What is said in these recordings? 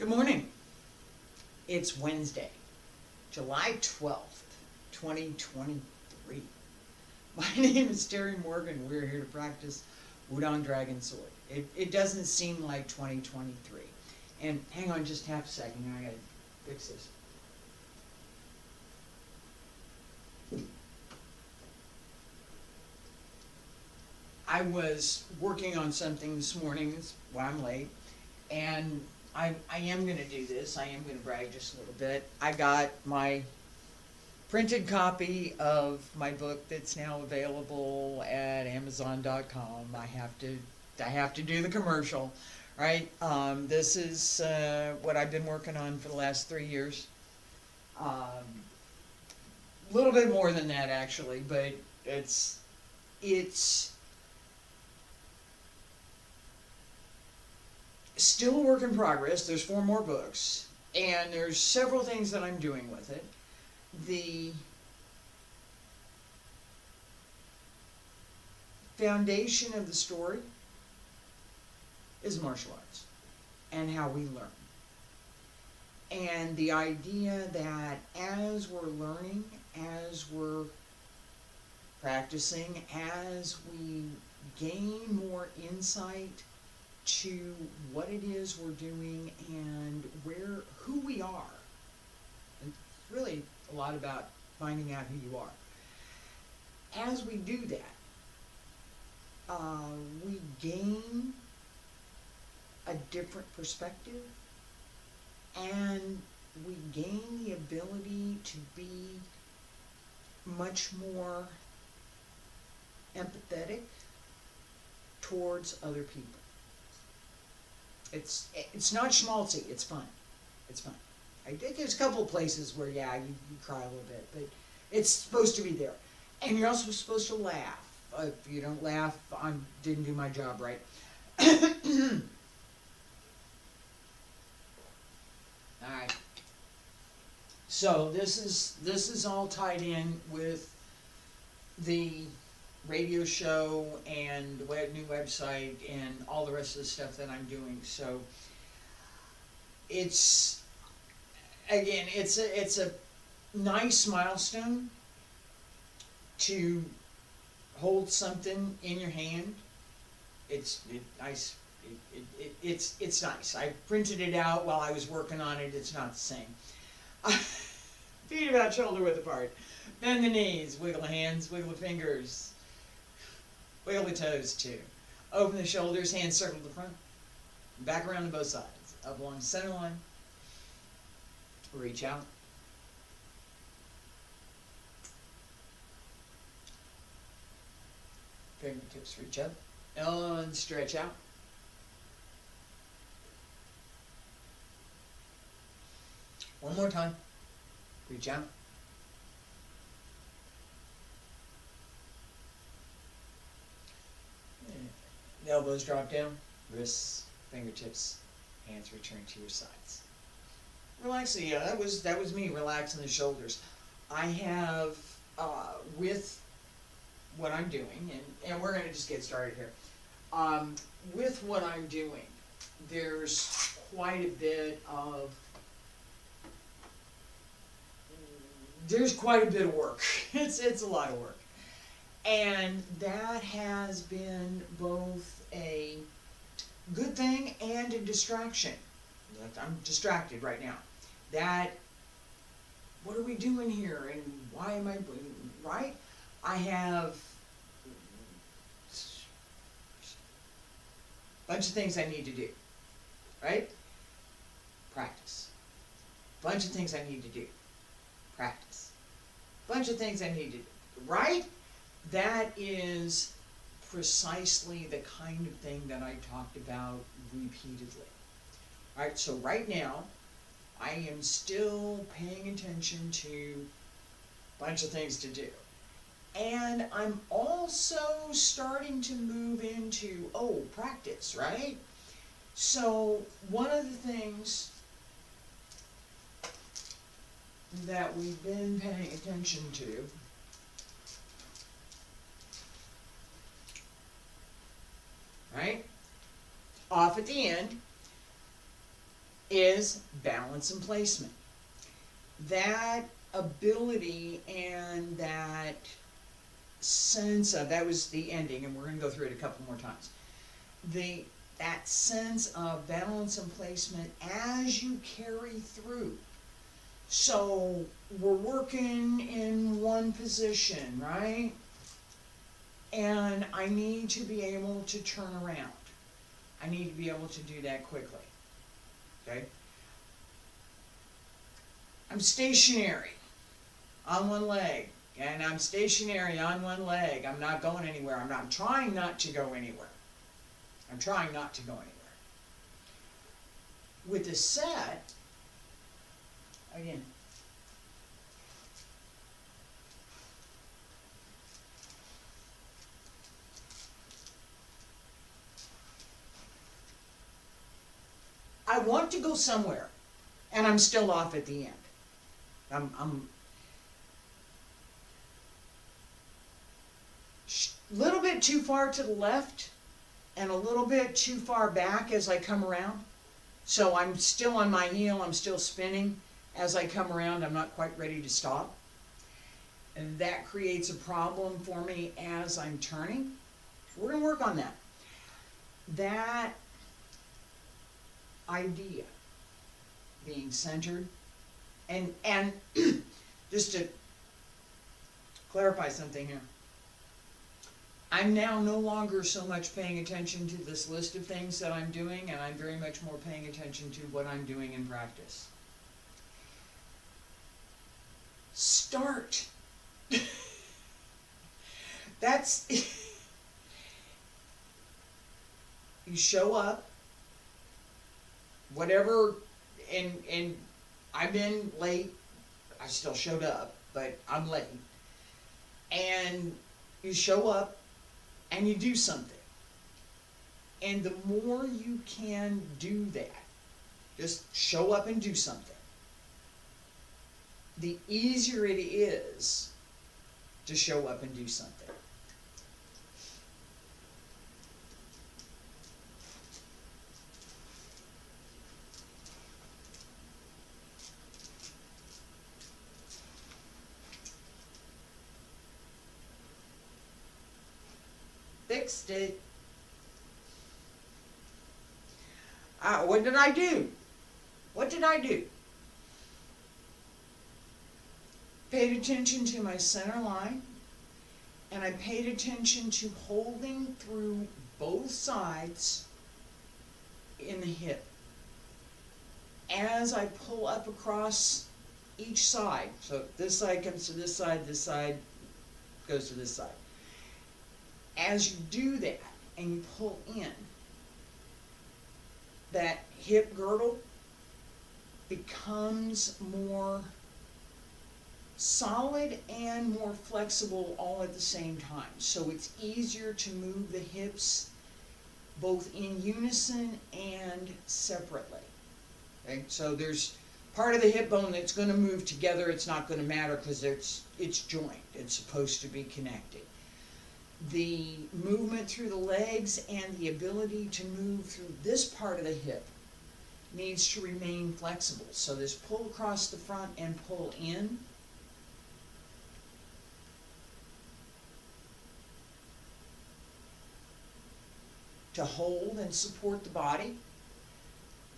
Good morning. It's Wednesday, July 12th, 2023. My name is Terry Morgan. We're here to practice Wudang Dragon Sword. It doesn't seem like 2023. And hang on just half a second, I gotta fix this. I was working on something this morning, that's why I'm late, and I am going to do this. I am going to brag just a little bit. I got my printed copy of my book that's now available at Amazon.com. I have to do the commercial, right? This is what I've been working on for the last 3 years. A little bit more than that actually, but it's still a work in progress. There's 4 more books, and there's several things that I'm doing with it. The foundation of the story is martial arts and how we learn. And the idea that as we're learning, as we're practicing, as we gain more insight to what it is we're doing and who we are. And it's really a lot about finding out who you are. As we do that, we gain a different perspective, and we gain the ability to be much more empathetic towards other people. It's not schmaltzy. It's fun. It's fun. There's a couple of places where, yeah, you cry a little bit, but it's supposed to be there. And you're also supposed to laugh. If you don't laugh, I didn't do my job right. All right. So this is all tied in with the radio show and the new website and all the rest of the stuff that I'm doing. So it's a nice milestone to hold something in your hand. It's nice. It's nice. I printed it out while I was working on it. It's not the same. Feet about shoulder width apart. Bend the knees. Wiggle the hands. Wiggle the fingers. Wiggle the toes too. Open the shoulders, hands circle the front. Back around to both sides. Up along the center line. Reach out. Fingertips reach up. And stretch out. One more time. Reach out. The elbows drop down, wrists, fingertips, hands return to your sides. Relaxing, yeah, that was me relaxing the shoulders. I have, with what I'm doing, and we're going to just get started here. With what I'm doing, there's quite a bit of work. It's a lot of work. And that has been both a good thing and a distraction. I'm distracted right now. What are we doing here and why am I, right? I have a bunch of things I need to do, right? Practice. Bunch of things I need to do. Practice. Bunch of things I need to do, right? That is precisely the kind of thing that I talked about repeatedly. All right, so right now, I am still paying attention to a bunch of things to do. And I'm also starting to move into, practice, right? So one of the things that we've been paying attention to right? Off at the end is balance and placement. That ability and that sense of, that was the ending, and we're going to go through it a couple more times. That sense of balance and placement as you carry through. So we're working in one position, right? And I need to be able to turn around. I need to be able to do that quickly. Okay? I'm stationary on one leg, and I'm stationary on one leg. I'm not going anywhere. I'm trying not to go anywhere. I'm trying not to go anywhere. With the set, again, I want to go somewhere, and I'm still off at the end. I'm a little bit too far to the left and a little bit too far back as I come around. So I'm still on my heel, I'm still spinning. As I come around, I'm not quite ready to stop. And that creates a problem for me as I'm turning. We're going to work on that. That idea, being centered, and just to clarify something here, I'm now no longer so much paying attention to this list of things that I'm doing, and I'm very much more paying attention to what I'm doing in practice. Start. That's you show up, whatever, and I've been late. I still showed up, but I'm late. And you show up and you do something. And the more you can do that, just show up and do something, the easier it is to show up and do something. Fixed it. What did I do? What did I do? Paid attention to my center line, and I paid attention to holding through both sides in the hip. As I pull up across each side, so this side comes to this side goes to this side. As you do that and you pull in, that hip girdle becomes more solid and more flexible all at the same time. So it's easier to move the hips both in unison and separately. Okay? So there's part of the hip bone that's going to move together. It's not going to matter because it's joined. It's supposed to be connected. The movement through the legs and the ability to move through this part of the hip needs to remain flexible. So this pull across the front and pull in. To hold and support the body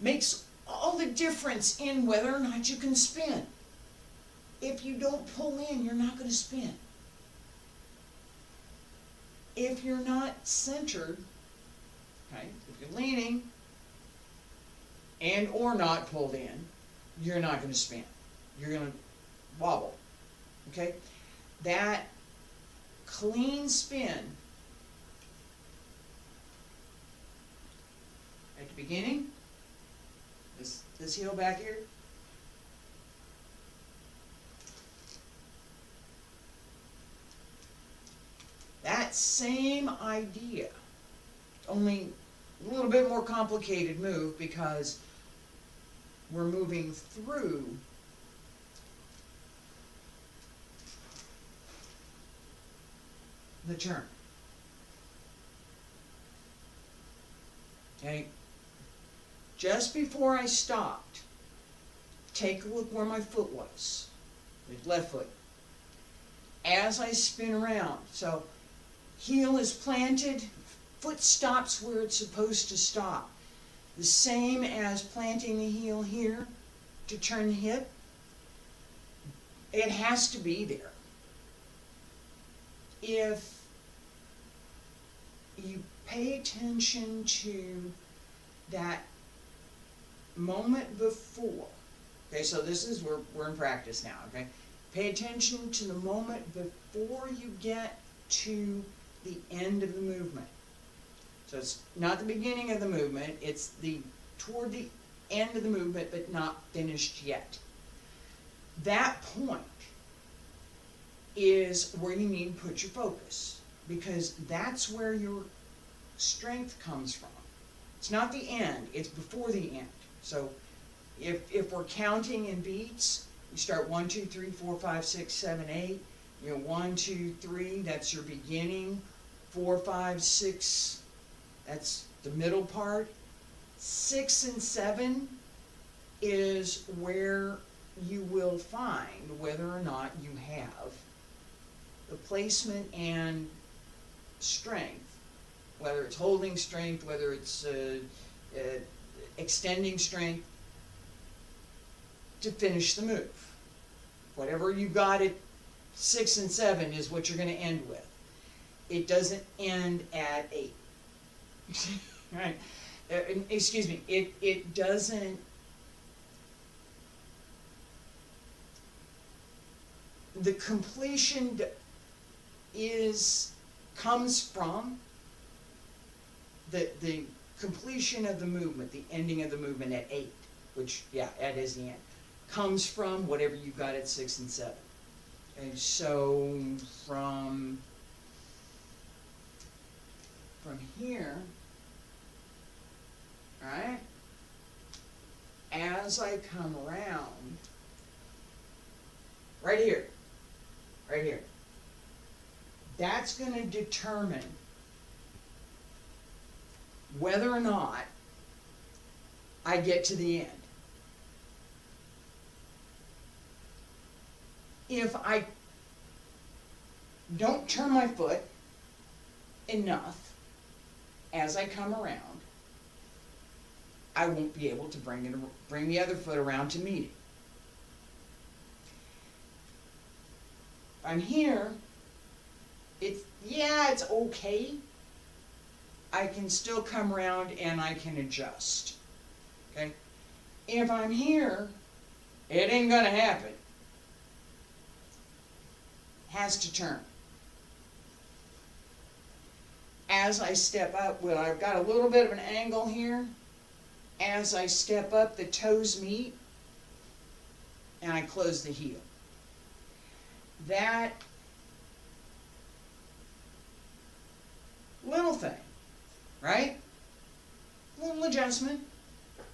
makes all the difference in whether or not you can spin. If you don't pull in, you're not going to spin. If you're not centered, okay, if you're leaning and or not pulled in, you're not going to spin. You're going to wobble. Okay? That clean spin at the beginning, this heel back here, that same idea, only a little bit more complicated move because we're moving through the turn. Okay? just before I stopped, take a look where my foot was, the left foot. As I spin around, so heel is planted, foot stops where it's supposed to stop. The same as planting the heel here to turn the hip. It has to be there. If you pay attention to that moment before, okay, so this is, we're in practice now, okay? Pay attention to the moment before you get to the end of the movement. So it's not the beginning of the movement, it's toward the end of the movement, but not finished yet. That point is where you need to put your focus, because that's where your strength comes from. It's not the end, it's before the end. So if we're counting in beats, you start 1, 2, 3, 4, 5, 6, 7, 8. You know, 1, 2, 3, that's your beginning. 4, 5, 6, that's the middle part. 6 and 7 is where you will find whether or not you have the placement and strength, whether it's holding strength, whether it's extending strength, to finish the move. Whatever you got at 6 and 7 is what you're going to end with. It doesn't end at 8. Right? Excuse me. It doesn't. The completion comes from the completion of the movement, the ending of the movement at 8, which, yeah, that is the end, comes from whatever you got at 6 and 7. And so from here, right, as I come around, right here, that's going to determine whether or not I get to the end. If I don't turn my foot enough as I come around, I won't be able to bring the other foot around to meet it. If I'm here, it's okay. I can still come around and I can adjust. Okay? If I'm here, it ain't gonna happen. Has to turn. As I step up, well, I've got a little bit of an angle here. As I step up, the toes meet, and I close the heel. That little thing, right? Little adjustment.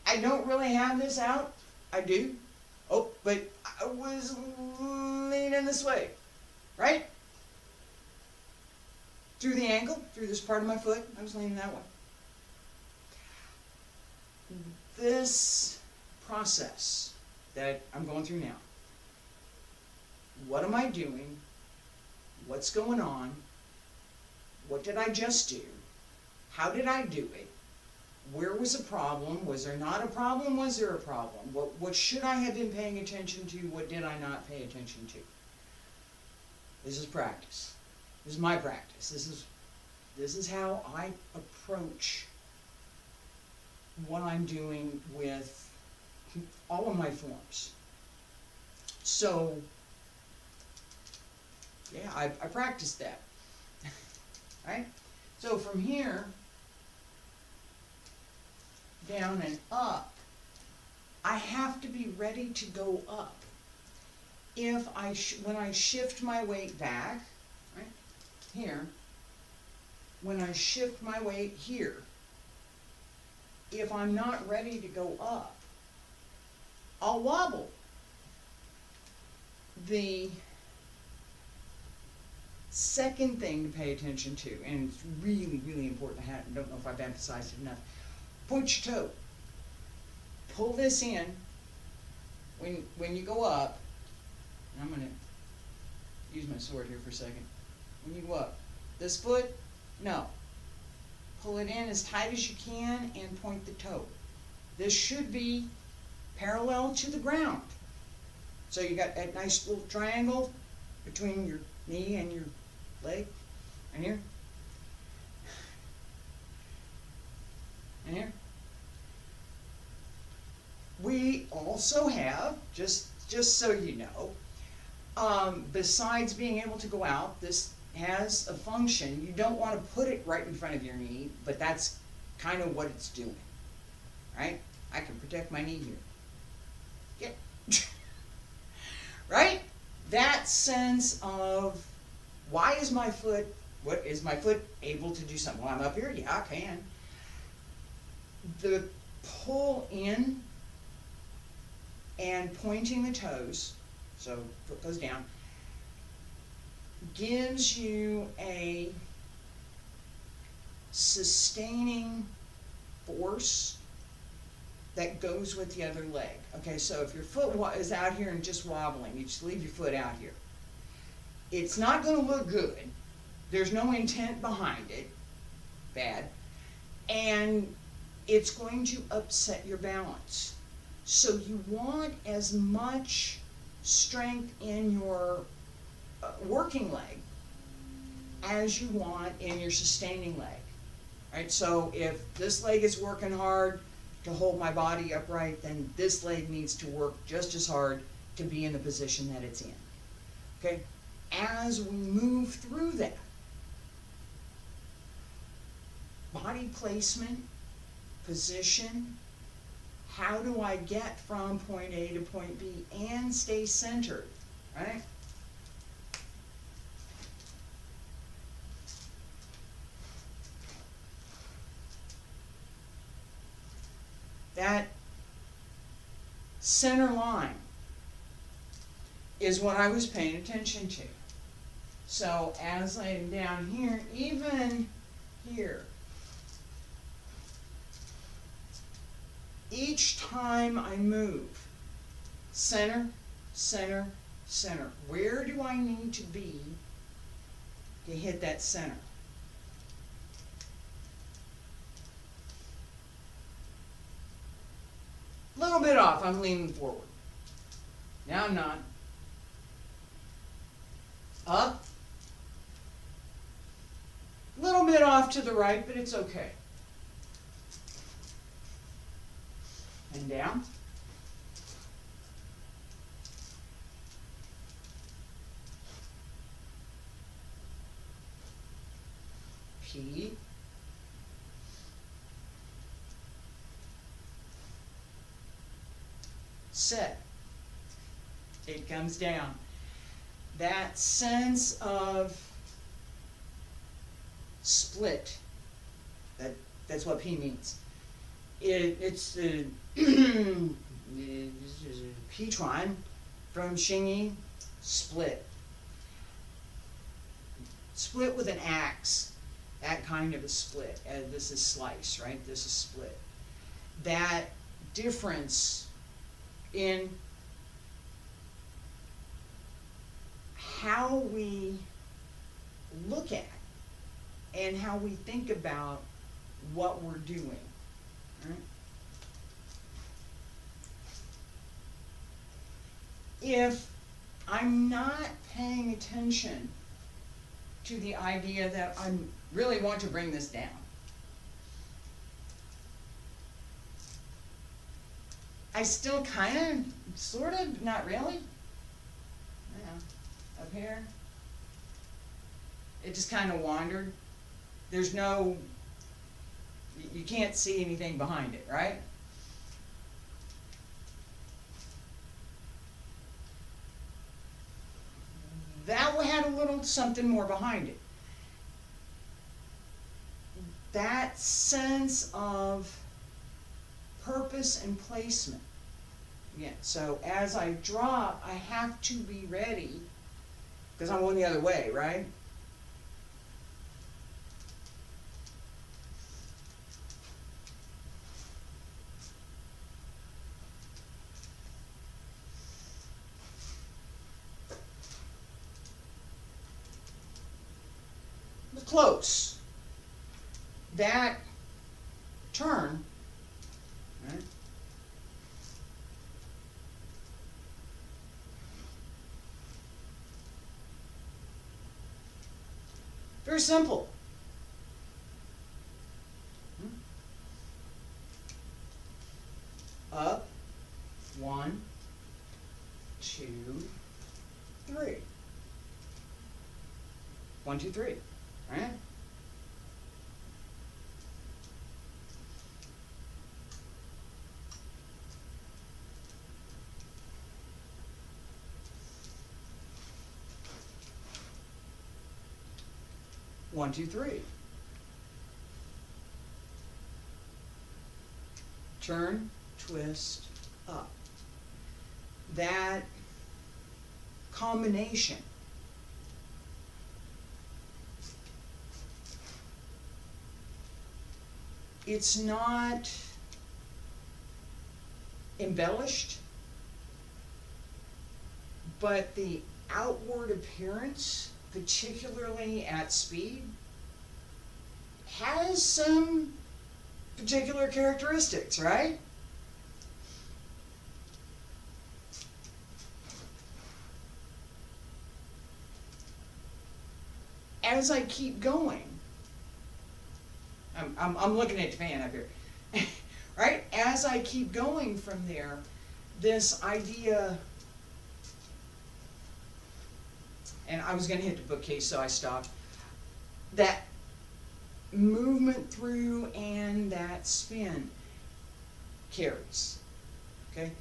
I don't really have this out. I do. Oh, but I was leaning this way, right? Through the ankle, through this part of my foot, I was leaning that way. This process that I'm going through now, what am I doing? What's going on? What did I just do? How did I do it? Where was a problem? Was there not a problem? Was there a problem? What should I have been paying attention to? What did I not pay attention to? This is practice. This is my practice. This is how I approach what I'm doing with all of my forms. So, yeah, I practiced that. Right? So from here, down and up, I have to be ready to go up. If when I shift my weight back, right, here, when I shift my weight here, if I'm not ready to go up, I'll wobble. The second thing to pay attention to, and it's really, really important, I don't know if I've emphasized it enough, point your toe. pull this in when you go up. And I'm going to use my sword here for a second. When you go up, this foot, no. Pull it in as tight as you can and point the toe. This should be parallel to the ground. So you got that nice little triangle between your knee and your leg. And here. And here. We also have, just so you know, besides being able to go out, this has a function. You don't want to put it right in front of your knee, but that's kind of what it's doing, right? I can protect my knee here. Yeah. Right? That sense of, why is my foot, what is my foot able to do something? Well, I'm up here, yeah, I can. The pull in and pointing the toes, so foot goes down, gives you a sustaining force that goes with the other leg. Okay, so if your foot is out here and just wobbling, you just leave your foot out here. It's not going to look good. There's no intent behind it. Bad. And it's going to upset your balance. So you want as much strength in your working leg as you want in your sustaining leg. Right? So if this leg is working hard to hold my body upright, then this leg needs to work just as hard to be in the position that it's in. Okay? As we move through that, body placement, position, how do I get from point A to point B and stay centered, right? That center line is what I was paying attention to. So as I'm down here, even here, each time I move, center, center, center. Where do I need to be to hit that center? A little bit off, I'm leaning forward. Now I'm not. Up. A little bit off to the right, but it's okay. And down. P. Set. It comes down. That sense of split, that's what P means. It's the P-tron from Xingyi, split. Split with an axe, that kind of a split. This is slice, right? This is split. That difference in how we look at and how we think about what we're doing. Right? If I'm not paying attention to the idea that I really want to bring this down, I still kind of, sort of, not really. Yeah. Up here, it just kind of wandered. There's no, you can't see anything behind it, right? That had a little something more behind it. That sense of purpose and placement. Yeah, so as I drop, I have to be ready, because I'm going the other way, right? close. That turn, right? Very simple. Up, 1, 2, 3. 1, 2, 3, right? One, two, three. Turn, twist, up. That combination it's not embellished, but the outward appearance, particularly at speed, has some particular characteristics, right? As I keep going, I'm looking at the fan up here, right? As I keep going from there, this idea, and I was going to hit the bookcase, so I stopped, that movement through and that spin carries, okay?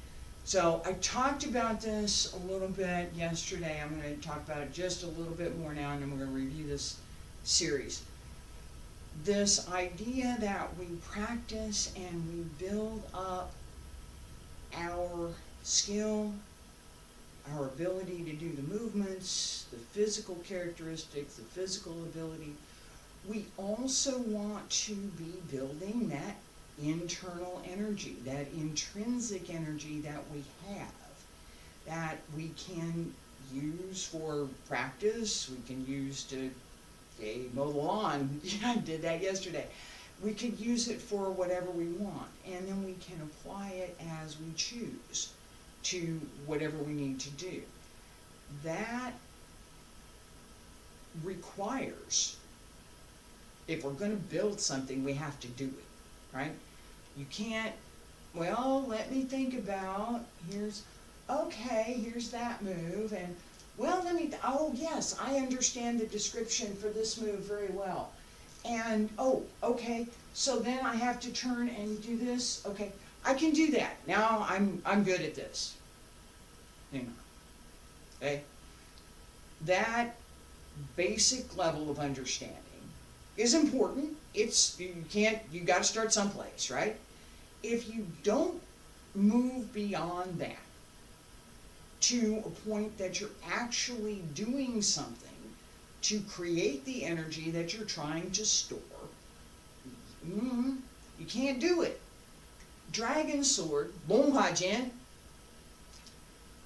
So I talked about this a little bit yesterday. I'm going to talk about it just a little bit more now, and then we're going to review this series. This idea that we practice and we build up our skill, our ability to do the movements, the physical characteristics, the physical ability. We also want to be building that internal energy, that intrinsic energy that we have, that we can use for practice, we can use to mow the lawn. I did that yesterday. We could use it for whatever we want, and then we can apply it as we choose to whatever we need to do. That requires, if we're going to build something, we have to do it, right? You can't, well, let me think about, here's that move, and well, oh yes, I understand the description for this move very well. And, oh, okay, so then I have to turn and do this, okay, I can do that. Now I'm good at this. Okay? That basic level of understanding is important. You gotta start someplace, right? If you don't move beyond that to a point that you're actually doing something to create the energy that you're trying to store, you can't do it. Dragon sword, Bonhajian.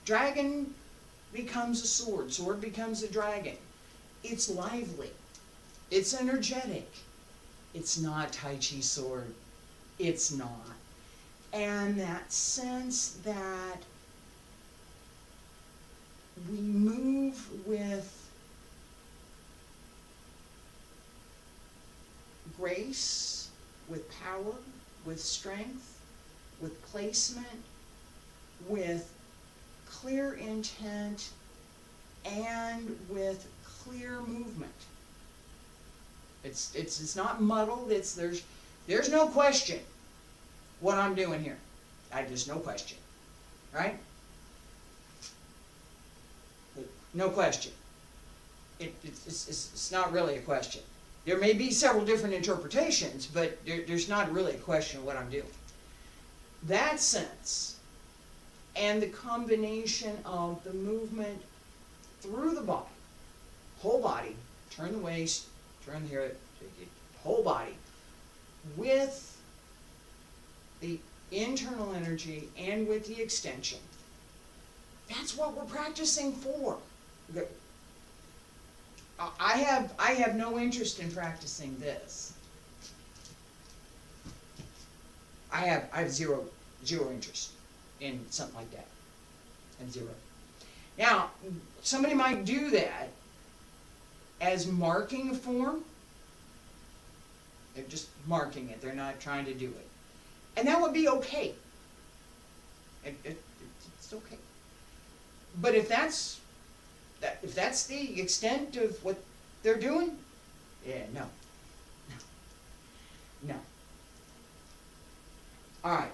Dragon becomes a sword, sword becomes a dragon. It's lively, it's energetic. It's not Tai Chi sword, it's not. And that sense that we move with grace, with power, with strength, with placement, with clear intent, and with clear movement. It's not muddled. There's no question what I'm doing here. Just no question, right? No question. It's not really a question. There may be several different interpretations, but there's not really a question of what I'm doing. That sense, and the combination of the movement through the body, whole body, turn the waist, turn the hair, whole body, with the internal energy and with the extension, that's what we're practicing for. I have no interest in practicing this. I have zero interest in something like that. And zero. Now, somebody might do that as marking a form. They're just marking it. They're not trying to do it. And that would be okay. It's okay. But if that's the extent of what they're doing, yeah, no. All right.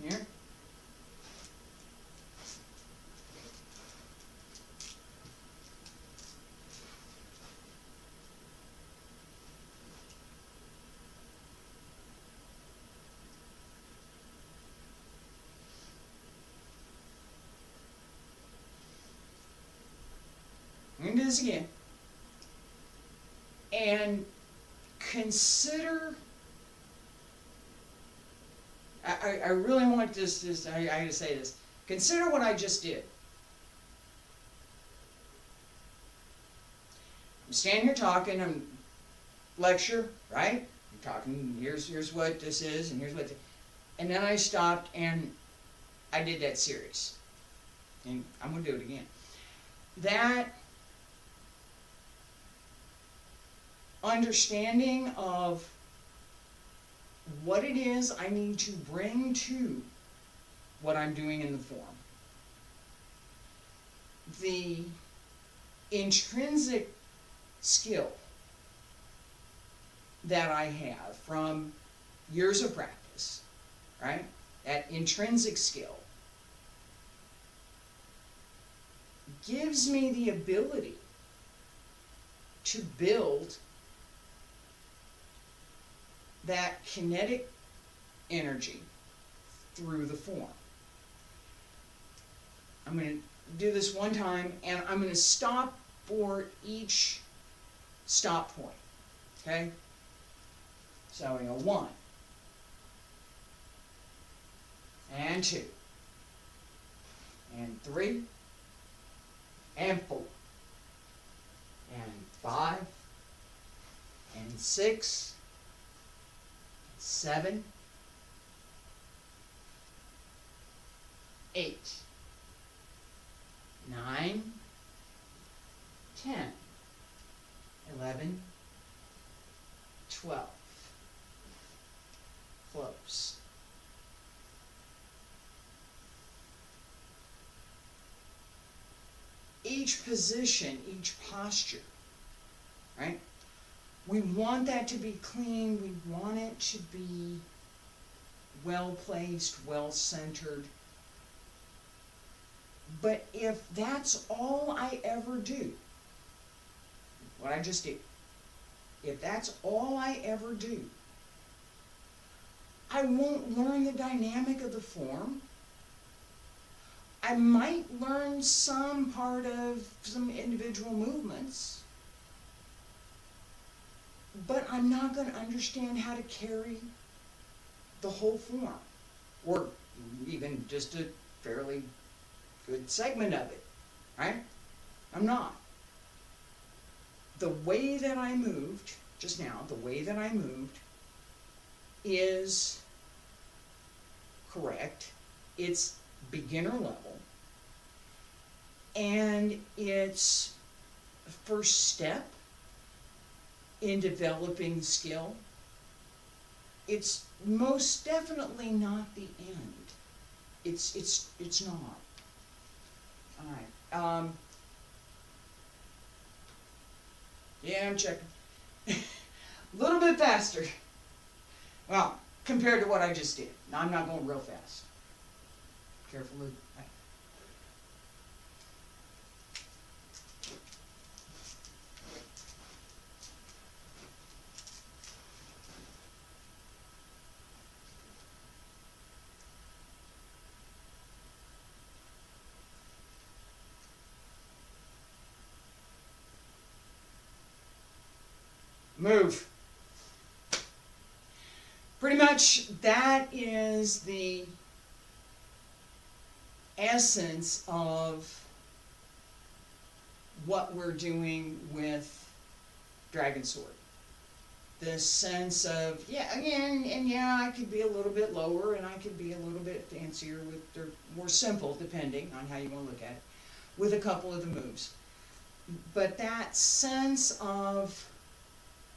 Here. I'm going to do this again. And consider, I really want this, I gotta say this. Consider what I just did. I'm standing here talking, I'm lecture, right? I'm talking, here's what this is, and here's what, and then I stopped and I did that series. And I'm gonna do it again. That understanding of what it is I need to bring to what I'm doing in the form. The intrinsic skill that I have from years of practice, right? That intrinsic skill gives me the ability to build that kinetic energy through the form. I'm going to do this one time, and I'm going to stop for each stop point, okay? So we go 1, and 2, and 3, and 4, and 5, and 6, 7, 8, 9, 10, 11, 12. Close. Each position, each posture, right? We want that to be clean. We want it to be well placed, well centered. But if that's all I ever do, what I just did, if that's all I ever do, I won't learn the dynamic of the form. I might learn some part of some individual movements, but I'm not going to understand how to carry the whole form, or even just a fairly good segment of it, right? I'm not. The way that I moved just now, the way that I moved is correct. It's beginner level, and it's first step in developing skill. It's most definitely not the end. It's not. All right. Yeah, I'm checking. A little bit faster. Well, compared to what I just did. Now I'm not going real fast. Careful, Luke. Move. Pretty much that is the essence of what we're doing with Dragon Sword. The sense of, yeah, again, and yeah, I could be a little bit lower and I could be a little bit fancier with, or more simple, depending on how you want to look at it, with a couple of the moves. But that sense of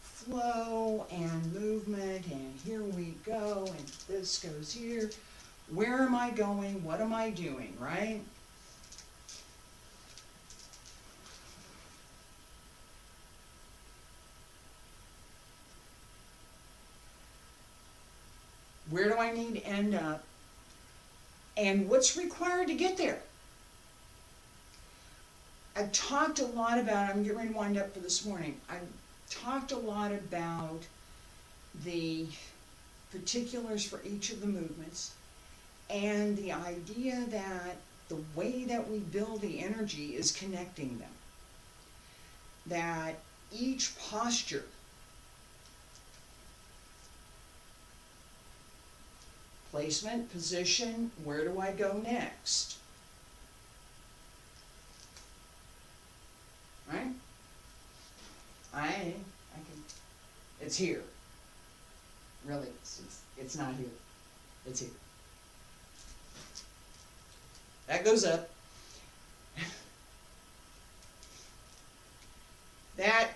flow and movement, and here we go, and this goes here. Where am I going? What am I doing, right? Where do I need to end up? And what's required to get there? I've talked a lot about, I'm getting ready to wind up for this morning, I've talked a lot about the particulars for each of the movements, and the idea that the way that we build the energy is connecting them. That each posture placement, position, where do I go next? Right? I can, it's here. Really, it's not here. It's here. That goes up. That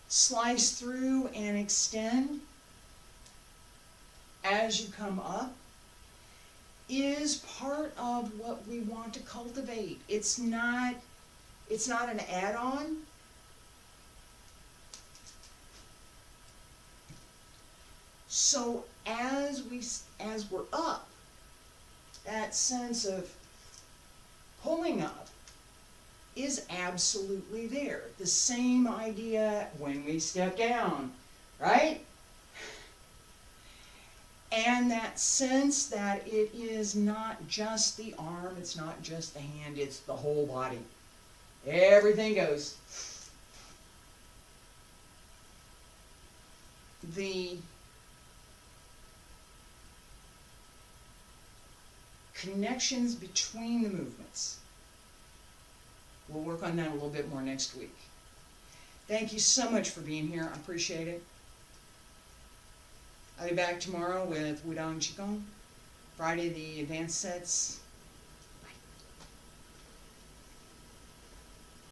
slice through and extend as you come up is part of what we want to cultivate. It's not an add-on. So as we're up, that sense of pulling up is absolutely there. The same idea when we step down, right? And that sense that it is not just the arm, it's not just the hand, it's the whole body. Everything goes. The connections between the movements. We'll work on that a little bit more next week. Thank you so much for being here. I appreciate it. I'll be back tomorrow with Wudang Qigong. Friday, the advanced sets.